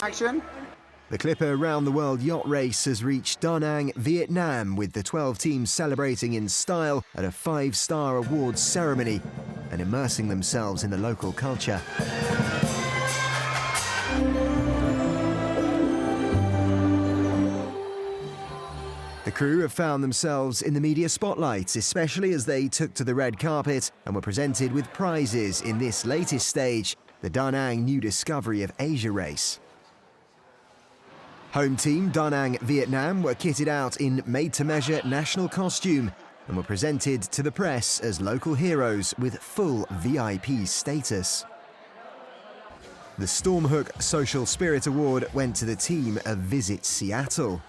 Action. The Clipper Round the World Yacht Race has reached Da Nang, Vietnam, with the 12 teams celebrating in style at a 5-star awards ceremony and immersing themselves in the local culture. The crew have found themselves in the media spotlight, especially as they took to the red carpet and were presented with prizes in this latest stage, the Da Nang New Discovery of Asia race. Home team Da Nang, Vietnam were kitted out in made-to-measure national costume and were presented to the press as local heroes with full VIP status. The Stormhook Social Spirit Award went to the team of Visit Seattle.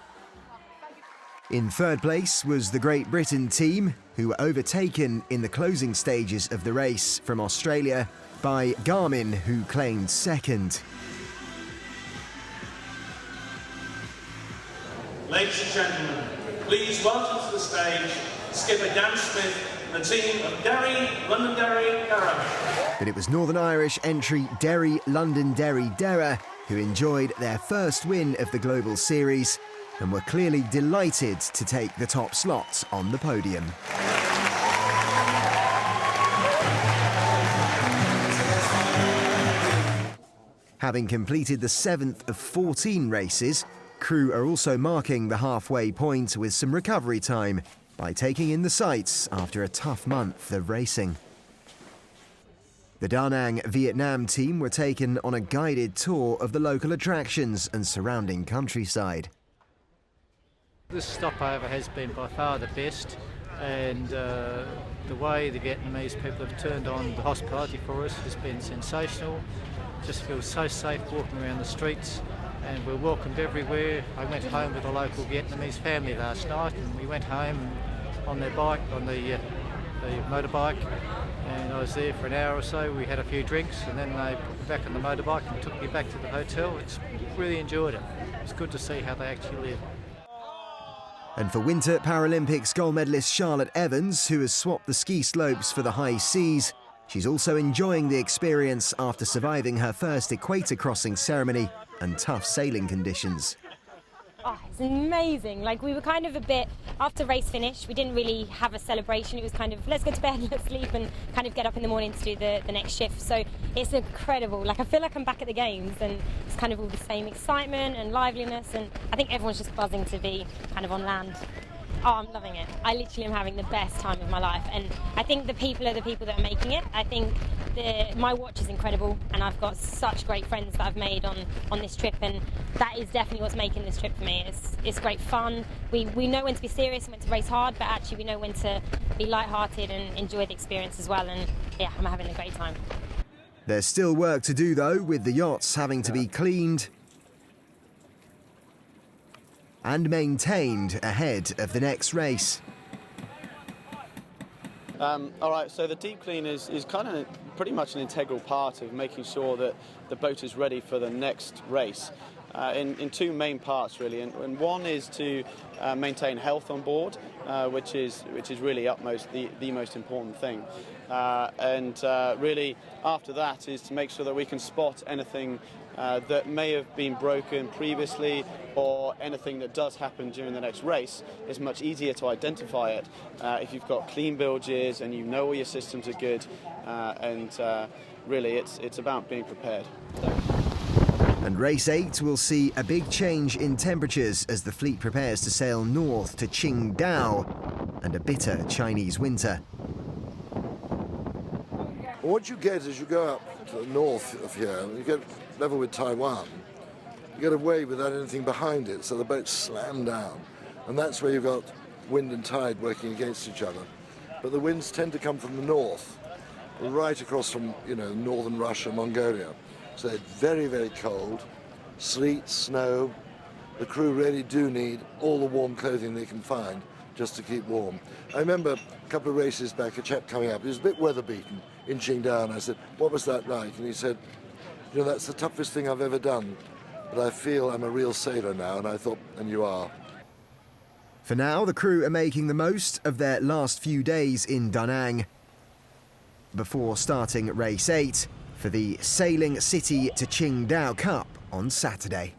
In third place was the Great Britain team, who were overtaken in the closing stages of the race from Australia by Garmin, who claimed second. Ladies and gentlemen, please welcome to the stage skipper Dan Smith and the team of Derry, Londonderry, Derry. But it was Northern Irish entry Derry, Londonderry, Derry who enjoyed their first win of the Global Series and were clearly delighted to take the top slot on the podium. Having completed the 7th of 14 races, crew are also marking the halfway point with some recovery time by taking in the sights after a tough month of racing. The Da Nang Vietnam team were taken on a guided tour of the local attractions and surrounding countryside. This stopover has been by far the best, and the way the Vietnamese people have turned on the hospitality for us has been sensational. Just feel so safe walking around the streets, and we're welcomed everywhere. I went home with a local Vietnamese family last night, and we went home on their bike, on the motorbike, and I was there for an hour or so. We had a few drinks, and then they put me back on the motorbike and took me back to the hotel. It's really enjoyed it. It's good to see how they actually live. And for Winter Paralympics gold medalist Charlotte Evans, who has swapped the ski slopes for the high seas, she's also enjoying the experience after surviving her first equator crossing ceremony and tough sailing conditions. Oh, it's amazing. Like, we were kind of a bit, after race finish, we didn't really have a celebration. It was kind of, let's go to bed, let's sleep, and kind of get up in the morning to do the next shift. So it's incredible. Like, I feel like I'm back at the games, and it's kind of all the same excitement and liveliness, and I think everyone's just buzzing to be kind of on land. Oh, I'm loving it. I literally am having the best time of my life, and I think the people are the people that are making it. I think my watch is incredible, and I've got such great friends that I've made on this trip, and that is definitely what's making this trip for me. It's great fun. We know when to be serious and when to race hard, but actually we know when to be lighthearted and enjoy the experience as well, and yeah, I'm having a great time. There's still work to do though, with the yachts having to be cleaned and maintained ahead of the next race. All right, so the deep clean is kind of pretty much an integral part of making sure that the boat is ready for the next race. In two main parts really, and one is to maintain health on board, which is really the most important thing, and really after that is to make sure that we can spot anything that may have been broken previously, or anything that does happen during the next race. It's much easier to identify it if you've got clean bilges and you know all your systems are good, and really it's about being prepared. And race 8 will see a big change in temperatures as the fleet prepares to sail north to Qingdao and a bitter Chinese winter. What you get as you go up to the north of here, you get level with Taiwan, you get a wave without anything behind it, so the boats slam down. And that's where you've got wind and tide working against each other. But the winds tend to come from the north, right across from, northern Russia, Mongolia. So it's very, very cold, sleet, snow. The crew really do need all the warm clothing they can find just to keep warm. I remember a couple of races back, a chap coming up, he was a bit weather-beaten in Qingdao, and I said, what was that like? And he said, that's the toughest thing I've ever done, but I feel I'm a real sailor now. And I thought, and you are. For now, the crew are making the most of their last few days in Da Nang before starting race 8 for the Sailing City to Qingdao Cup on Saturday.